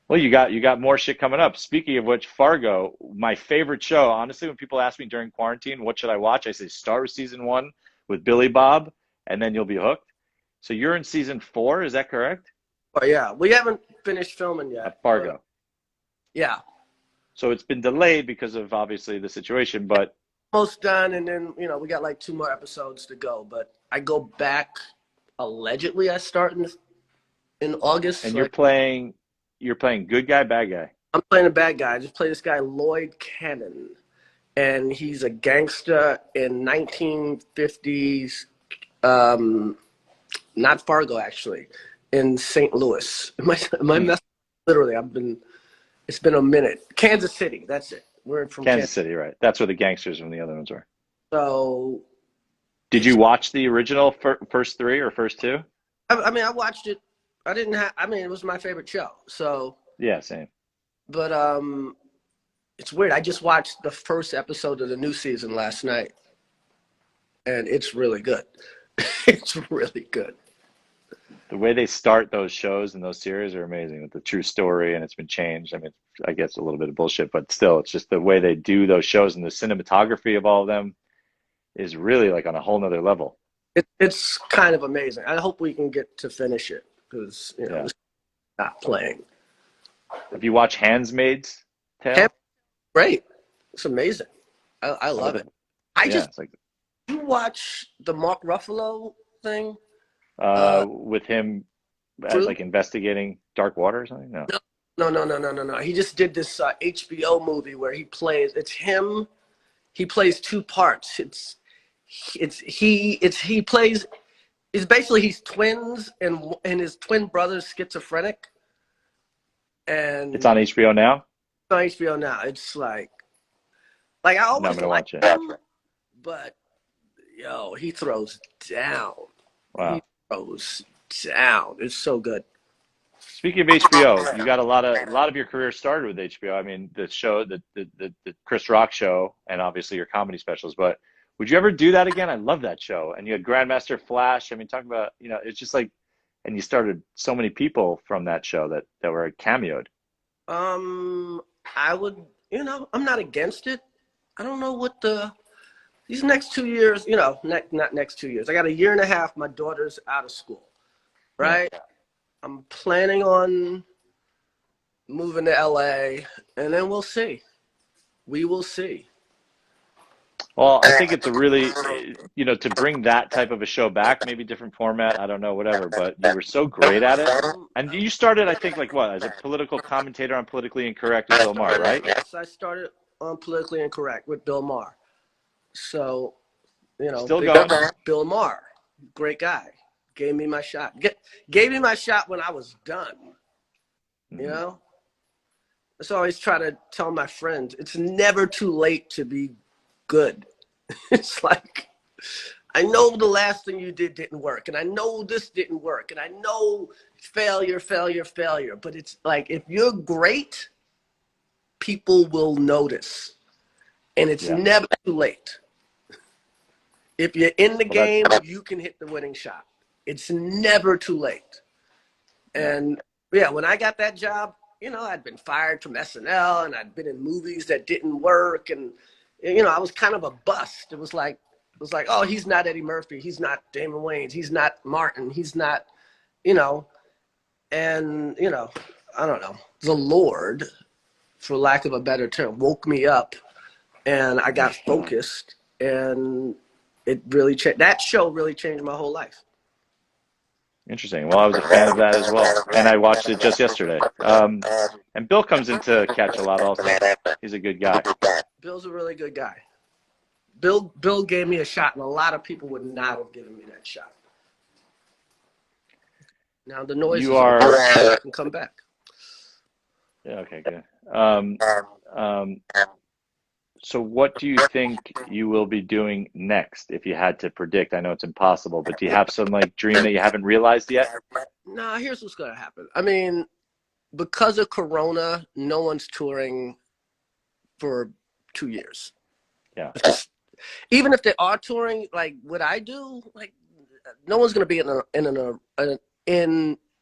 Well, you got more shit coming up. Speaking of which, Fargo, my favorite show. Honestly, when people ask me during quarantine, what should I watch? I say start with season 1 with Billy Bob, and then you'll be hooked. So you're in season 4, is that correct? oh yeah, we haven't finished filming yet, At but Fargo. yeah, So it's been delayed because of obviously the situation, but almost done. And then we got like 2 more episodes to go. But I go back. Allegedly, I start in August. and Like you're playing good guy, bad guy. I'm playing a bad guy. I just play this guy Lloyd Cannon, and he's a gangster in 1950s. Not Fargo, actually, in St. Louis. Am I messing? Literally, it's been a minute. Kansas City, that's it. We're from Kansas City, right? That's where the gangsters from the other ones were. So, Did you watch the original first three or first two? I mean, I watched it. I mean, it was my favorite show. So, Yeah, same. but it's weird. I just watched the first episode of the new season last night, and it's really good. It's really good. The way they start those shows and those series are amazing with the true story, and it's been changed. I mean, I guess a little bit of bullshit, but still, it's just the way they do those shows and the cinematography of all of them is really like on a whole nother level. It's kind of amazing. I hope we can get to finish it because it's not playing. Have you watched Handmaid's Tale? Great. It's amazing. I love it. It's like, you watch the Mark Ruffalo thing? with him like investigating Dark Water or something? No. He just did this HBO movie where he plays. It's him. He plays two parts. He plays. It's basically he's twins and his twin brother's schizophrenic. And it's on HBO now. It's on HBO now. It's like I always watch it. But he throws down. Wow. He throws down. It's so good. Speaking of HBO, you got a lot of your career started with HBO. I mean, the show, the Chris Rock show, and obviously your comedy specials. But would you ever do that again? I love that show. And you had Grandmaster Flash. I mean, talk about it's just like, and you started so many people from that show that were cameoed. I would. I'm not against it. I don't know what these next 2 years. Not next 2 years. I got a year and a half. My daughter's out of school, right? Yeah. I'm planning on moving to LA, and then we'll see. We will see. Well, I think it's a really, to bring that type of a show back, maybe different format, I don't know, whatever, but you were so great at it. And you started, I think, as a political commentator on Politically Incorrect with Bill Maher, right? Yes, I started on Politically Incorrect with Bill Maher. So, still going? Bill Maher, great guy. Gave me my shot. Gave me my shot when I was done. Mm-hmm. That's all I always try to tell my friends. It's never too late to be good. It's like, I know the last thing you did didn't work, and I know this didn't work, and I know failure. But it's like, if you're great, people will notice. And it's never too late. If you're in the game, you can hit the winning shot. It's never too late. And when I got that job, I'd been fired from SNL and I'd been in movies that didn't work. And, I was kind of a bust. It was like, oh, he's not Eddie Murphy. He's not Damon Wayans. He's not Martin. He's not, and, I don't know, the Lord, for lack of a better term, woke me up and I got focused, and it really changed. That show really changed my whole life. Interesting. Well, I was a fan of that as well, and I watched it just yesterday. And Bill comes into catch a lot also. He's a good guy. Bill's a really good guy. Bill gave me a shot, and a lot of people would not have given me that shot. Now the noise can come back. Yeah. Okay. Good. So what do you think you will be doing next if you had to predict? I know it's impossible, but do you have some dream that you haven't realized yet? Nah, here's what's going to happen. I mean, because of Corona, no one's touring for 2 years. Yeah. Even if they are touring, what I do, no one's going to be in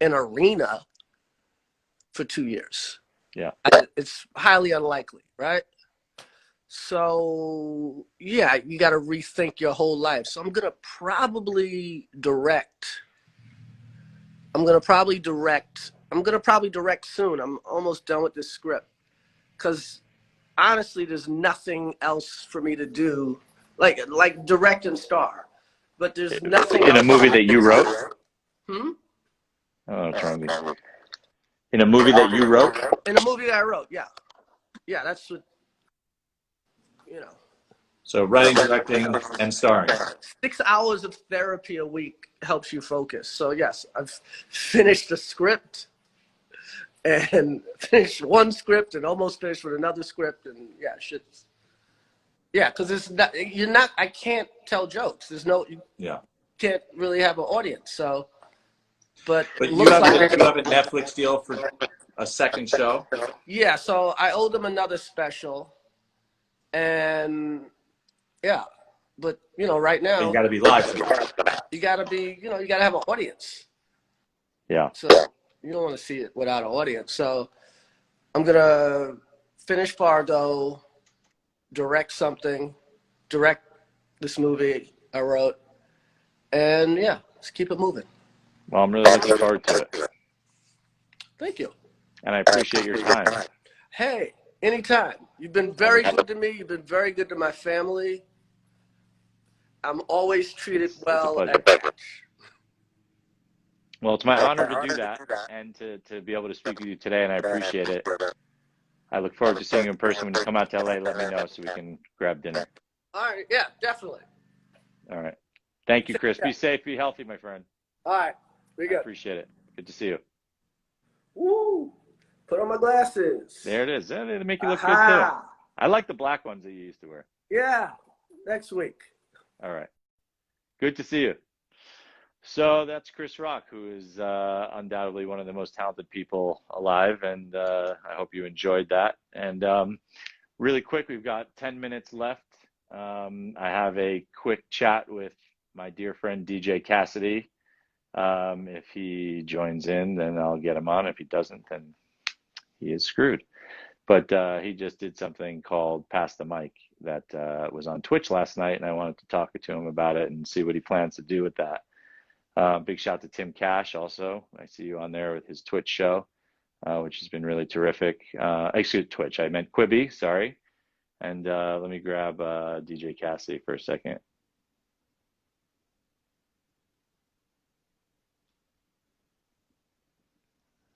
an arena for 2 years. Yeah. It's highly unlikely, right? So, you got to rethink your whole life. So I'm going to probably direct soon. I'm almost done with this script. Because, honestly, there's nothing else for me to do. Like direct and star. But there's nothing in a movie that you wrote? Hmm? Oh, what's wrong with me? In a movie that you wrote? In a movie that I wrote, yeah. Yeah, that's what, you know. So writing, directing, and starring. 6 hours of therapy a week helps you focus. So yes, I've finished a script and finished one script and almost finished with another script, and yeah, shit's, yeah, because it's not, you're not, I can't tell jokes. There's no, you can't really have an audience. So, but you have a Netflix deal for a second show? Yeah, so I owe them another special, and yeah, but you know, right now you got to be live. You got to be, you know, you got to have an audience. Yeah. So you don't want to see it without an audience. So I'm gonna finish Fargo, direct this movie I wrote, and yeah, let's keep it moving. Well, I'm really looking forward to it. Thank you. And I appreciate your time. Hey, anytime. You've been very good to me. You've been very good to my family. I'm always treated well at church. Well, it's my honor to do that and to be able to speak with you today, and I appreciate it. I look forward to seeing you in person. When you come out to LA, let me know so we can grab dinner. All right. Yeah, definitely. All right. Thank you, Chris. Be safe. Be healthy, my friend. All right. Be good. I appreciate it. Good to see you. Woo! Put on my glasses. There it is. They make you look good, too. I like the black ones that you used to wear. Yeah. Next week. All right. Good to see you. So that's Chris Rock, who is undoubtedly one of the most talented people alive, and I hope you enjoyed that. And really quick, we've got 10 minutes left. I have a quick chat with my dear friend DJ Cassidy. If he joins in, then I'll get him on. If he doesn't, then he is screwed. But he just did something called Pass the Mic that was on Twitch last night, and I wanted to talk to him about it and see what he plans to do with that. Big shout to Tim Cash also. I see you on there with his Twitch show, which has been really terrific. Excuse Twitch, I meant Quibi, sorry. And let me grab DJ Cassidy for a second.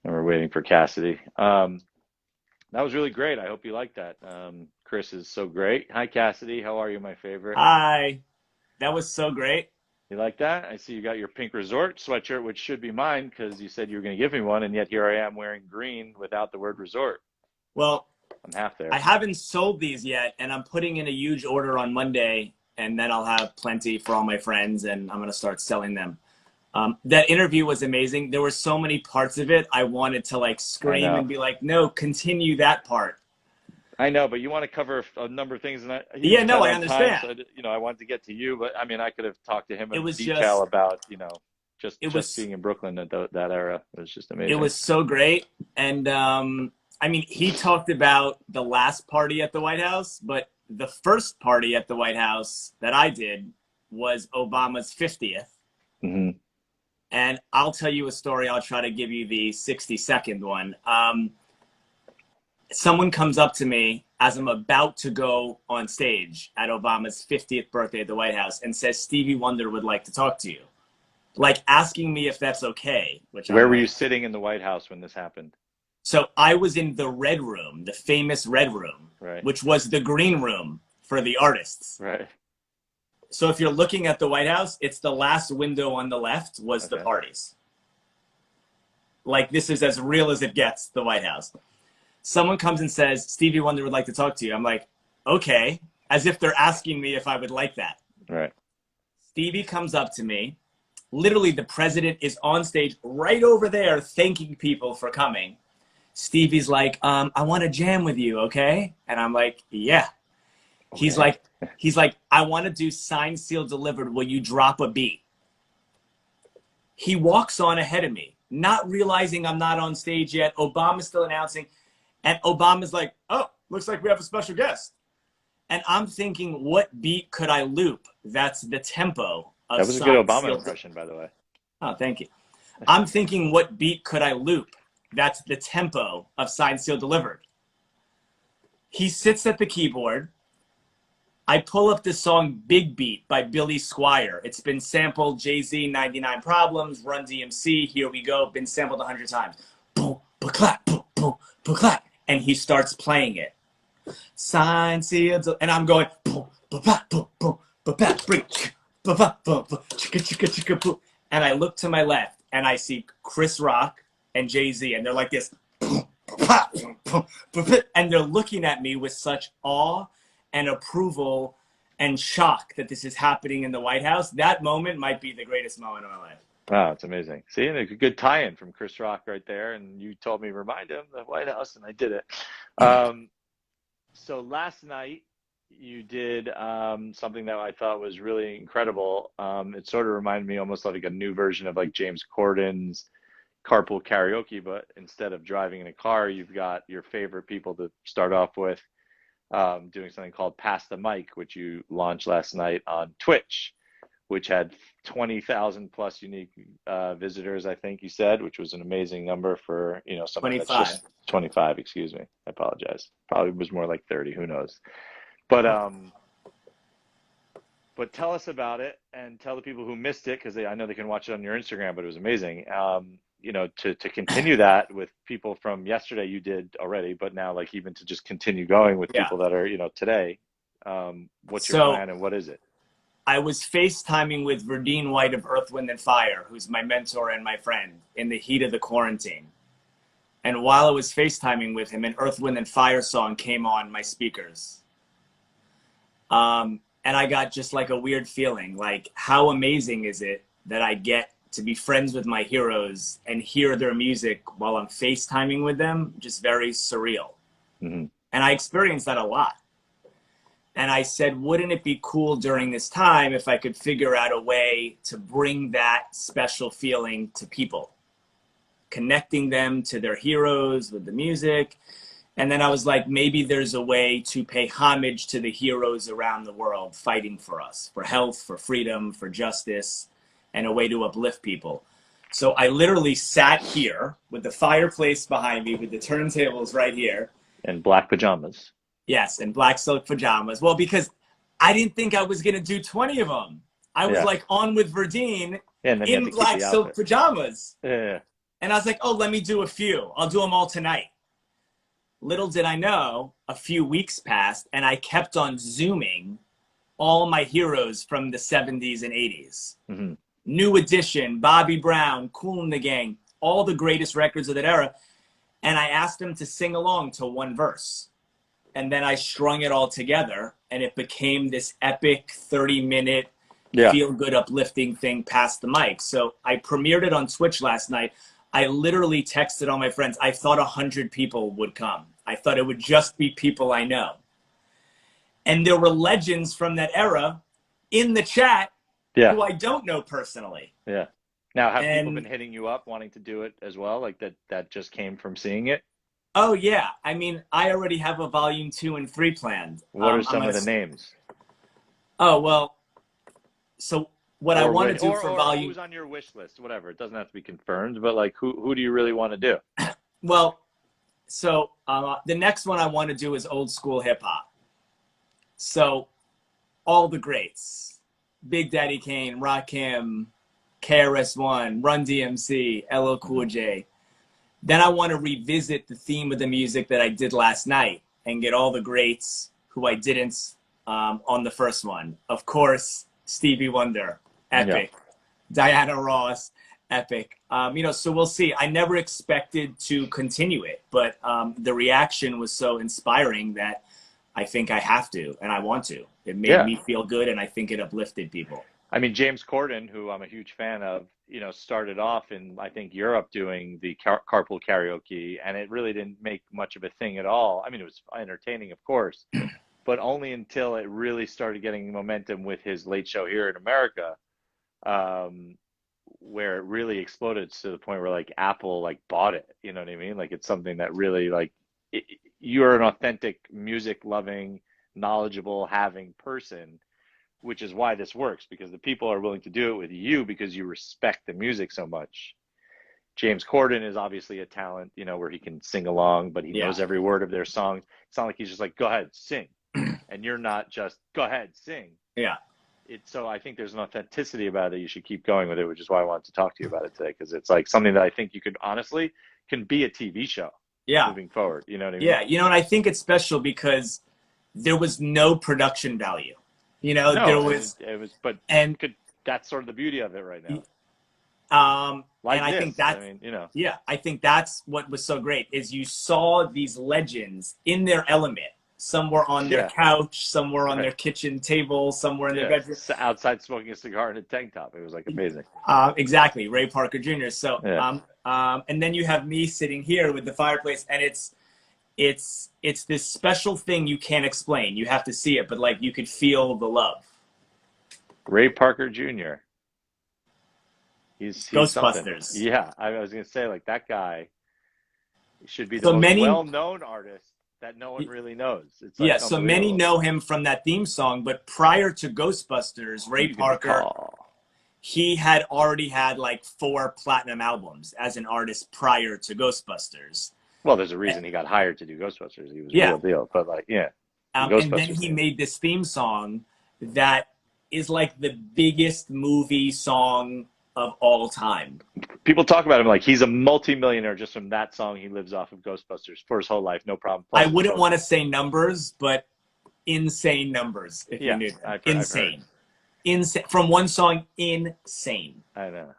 And we're waiting for Cassidy. That was really great. I hope you liked that. Chris is so great. Hi, Cassidy. How are you, my favorite? Hi. That was so great. You like that? I see you got your pink resort sweatshirt, which should be mine because you said you were going to give me one, and yet here I am wearing green without the word resort. Well, I'm half there. I haven't sold these yet, and I'm putting in a huge order on Monday, and then I'll have plenty for all my friends, and I'm going to start selling them. That interview was amazing. There were so many parts of it I wanted to like scream and be like, no, continue that part. I know, but you want to cover a number of things. And I understand. Time, so, I wanted to get to you, but I mean, I could have talked to him in detail about, just being in Brooklyn at that era. It was just amazing. It was so great. And I mean, he talked about the last party at the White House, but the first party at the White House that I did was Obama's 50th. Mm-hmm. And I'll tell you a story. I'll try to give you the 60-second one. Someone comes up to me as I'm about to go on stage at Obama's 50th birthday at the White House and says, Stevie Wonder would like to talk to you. Like asking me if that's okay. Where were you sitting in the White House when this happened? So I was in the Red Room, the famous Red Room, right, which was the green room for the artists. Right. So if you're looking at the White House, it's the last window on the left was the parties. Like this is as real as it gets, the White House. Someone comes and says, Stevie Wonder would like to talk to you. I'm like, okay, as if they're asking me if I would like that. Right. Stevie comes up to me. Literally, the president is on stage right over there thanking people for coming. Stevie's like, I want to jam with you, okay? And I'm like, yeah. Okay. He's like, I want to do Signed, Sealed, Delivered. Will you drop a beat? He walks on ahead of me, not realizing I'm not on stage yet. Obama's still announcing. And Obama's like, oh, looks like we have a special guest. And I'm thinking, what beat could I loop? That's the tempo of That was a good Obama impression, by the way. Oh, thank you. I'm thinking, what beat could I loop? That's the tempo of Signed, Sealed, Delivered. He sits at the keyboard. I pull up the song Big Beat by Billy Squier. It's been sampled, Jay-Z, 99 Problems, Run DMC, Here We Go, been sampled 100 times. Boom, boom, clap, boom, boom, boom, clap. And he starts playing it. Sign, seals, and I'm going, boom, boom, boom, boom, boom, boom, boom. And I look to my left and I see Chris Rock and Jay-Z, and they're like this, and they're looking at me with such awe and approval and shock that this is happening in the White House. That moment might be the greatest moment of my life. Wow, it's amazing. See, and a good tie-in from Chris Rock right there, and you told me remind him the White House, and I did it. So last night you did something that I thought was really incredible. It sort of reminded me almost like a new version of like James Corden's carpool karaoke, but instead of driving in a car, you've got your favorite people to start off with doing something called Pass the Mic, which you launched last night on Twitch, which had 20,000 plus unique visitors, I think you said, which was an amazing number for, you know, something that's 25. just 25, excuse me. I apologize. Probably was more like 30, who knows. But tell us about it and tell the people who missed it, because I know they can watch it on your Instagram, but it was amazing. You know, to continue that with people from yesterday you did already, but now like even to just continue going with people that are, you know, today, what's your plan and what is it? I was FaceTiming with Verdine White of Earth, Wind and Fire, who's my mentor and my friend, in the heat of the quarantine. And while I was FaceTiming with him, an Earth, Wind and Fire song came on my speakers. And I got just like a weird feeling, like how amazing is it that I get to be friends with my heroes and hear their music while I'm FaceTiming with them, just very surreal. Mm-hmm. And I experienced that a lot. And I said, wouldn't it be cool during this time if I could figure out a way to bring that special feeling to people, connecting them to their heroes with the music. And then I was like, maybe there's a way to pay homage to the heroes around the world fighting for us, for health, for freedom, for justice, and a way to uplift people. So I literally sat here with the fireplace behind me, with the turntables right here. And black pajamas. Yes, and black silk pajamas. Well, because I didn't think I was going to do 20 of them. I was like on with Verdine in black silk pajamas. Yeah. And I was like, oh, let me do a few. I'll do them all tonight. Little did I know, a few weeks passed, and I kept on Zooming all my heroes from the 70s and 80s. Mm-hmm. New Edition, Bobby Brown, Kool and the Gang, all the greatest records of that era. And I asked them to sing along to one verse. And then I strung it all together, and it became this epic 30-minute feel-good, uplifting thing, Pass the Mic. So I premiered it on Twitch last night. I literally texted all my friends. I thought 100 people would come. I thought it would just be people I know. And there were legends from that era in the chat who I don't know personally. Yeah. Now, have people been hitting you up wanting to do it as well? Like that just came from seeing it? Oh, yeah. I mean, I already have a volume 2 and 3 planned. What are some of the names? Oh, well, so what I want to do for volume... Who's on your wish list, whatever. It doesn't have to be confirmed, but like who do you really want to do? Well, so the next one I want to do is old school hip hop. So all the greats, Big Daddy Kane, Rakim, KRS-One, Run DMC, LL Cool J. Then I want to revisit the theme of the music that I did last night and get all the greats who I didn't on the first one. Of course, Stevie Wonder, epic. Yeah. Diana Ross, epic. You know, so we'll see. I never expected to continue it, but the reaction was so inspiring that I think I have to, and I want to. It made me feel good, and I think it uplifted people. I mean, James Corden, who I'm a huge fan of, you know, started off in, I think, Europe doing the carpool karaoke, and it really didn't make much of a thing at all. I mean, it was entertaining, of course, but only until it really started getting momentum with his late show here in America, where it really exploded to the point where, like, Apple, like, bought it. You know what I mean? Like, it's something that really, like, you're an authentic, music-loving, knowledgeable, having person, which is why this works, because the people are willing to do it with you because you respect the music so much. James Corden is obviously a talent, you know, where he can sing along, but he knows every word of their songs. It's not like he's just like, go ahead, sing. And you're not just, go ahead, sing. Yeah. So I think there's an authenticity about it. You should keep going with it, which is why I wanted to talk to you about it today, because it's like something that I think you could honestly can be a TV show. Yeah. Moving forward, you know what I mean? Yeah, you know, and I think it's special because there was no production value. You know, No, there was, it was, but and that's sort of the beauty of it right now. and I think this, that's, I mean, you know, yeah, I think that's what was so great is you saw these legends in their element. Some were on their couch, some were on their kitchen table, somewhere in their bedroom. Outside smoking a cigar in a tank top. It was like amazing. Exactly, Ray Parker Jr. So, Yeah. and then you have me sitting here with the fireplace, and it's this special thing you can't explain. You have to see it, but like you could feel the love. Ray Parker Jr. He's Ghostbusters. Something. Yeah, I was gonna say like that guy should be the most well-known artist that no one really knows. It's like so many know him from that theme song, but prior to Ghostbusters, Ray Parker, he had already had like 4 platinum albums as an artist prior to Ghostbusters. Well, there's a reason he got hired to do Ghostbusters. He was a real deal, but like, and then he made this theme song that is like the biggest movie song of all time. People talk about him like he's a multimillionaire just from that song. He lives off of Ghostbusters for his whole life, no problem. I wouldn't want to say numbers, but insane numbers if you knew them. Insane. Insane. From one song, insane. I know.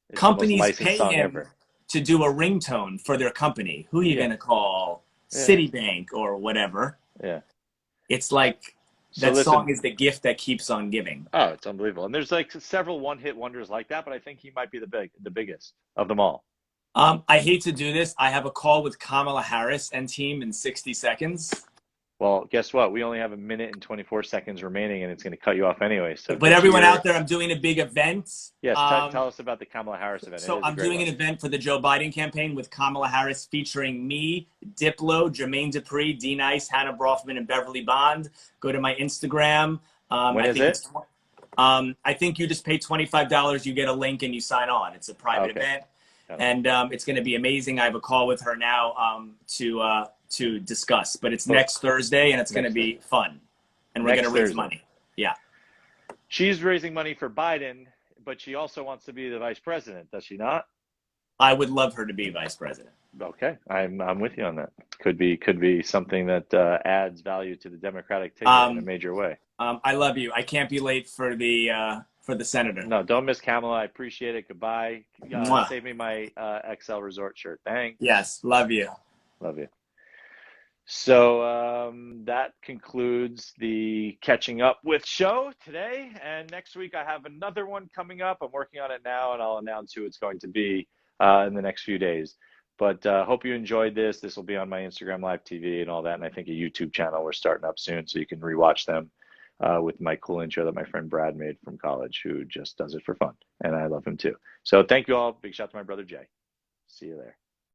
It's companies pay him to do a ringtone for their company. Who are you going to call? Citibank or whatever. Yeah. It's like that song is the gift that keeps on giving. Oh, it's unbelievable. And there's like several one-hit wonders like that, but I think he might be the biggest of them all. I hate to do this. I have a call with Kamala Harris and team in 60 seconds. Well, guess what? We only have 1 minute and 24 seconds remaining, and it's going to cut you off anyway. So, but everyone out there, I'm doing a big event. Yes, tell us about the Kamala Harris event. So I'm doing an event for the Joe Biden campaign with Kamala Harris featuring me, Diplo, Jermaine Dupri, D Nice, Hannah Brofman, and Beverly Bond. Go to my Instagram. When is it? I think you just pay $25. You get a link and you sign on. It's a private event, and it's going to be amazing. I have a call with her now to discuss, but it's next Thursday and it's going to be fun, and we're going to raise money. Yeah. She's raising money for Biden, but she also wants to be the vice president, does she not? I would love her to be vice president. Okay, I'm with you on that. Could be something that adds value to the Democratic ticket in a major way. I love you. I can't be late for the senator. No, don't miss Kamala. I appreciate it. Goodbye. Save me my XL Resort shirt. Thanks. Yes, love you. Love you. So that concludes the Catching Up With show today. And next week I have another one coming up. I'm working on it now, and I'll announce who it's going to be in the next few days. But hope you enjoyed this. This will be on my Instagram Live TV and all that. And I think a YouTube channel we're starting up soon, so you can rewatch them with my cool intro that my friend Brad made from college, who just does it for fun. And I love him too. So thank you all. Big shout out to my brother Jay. See you there.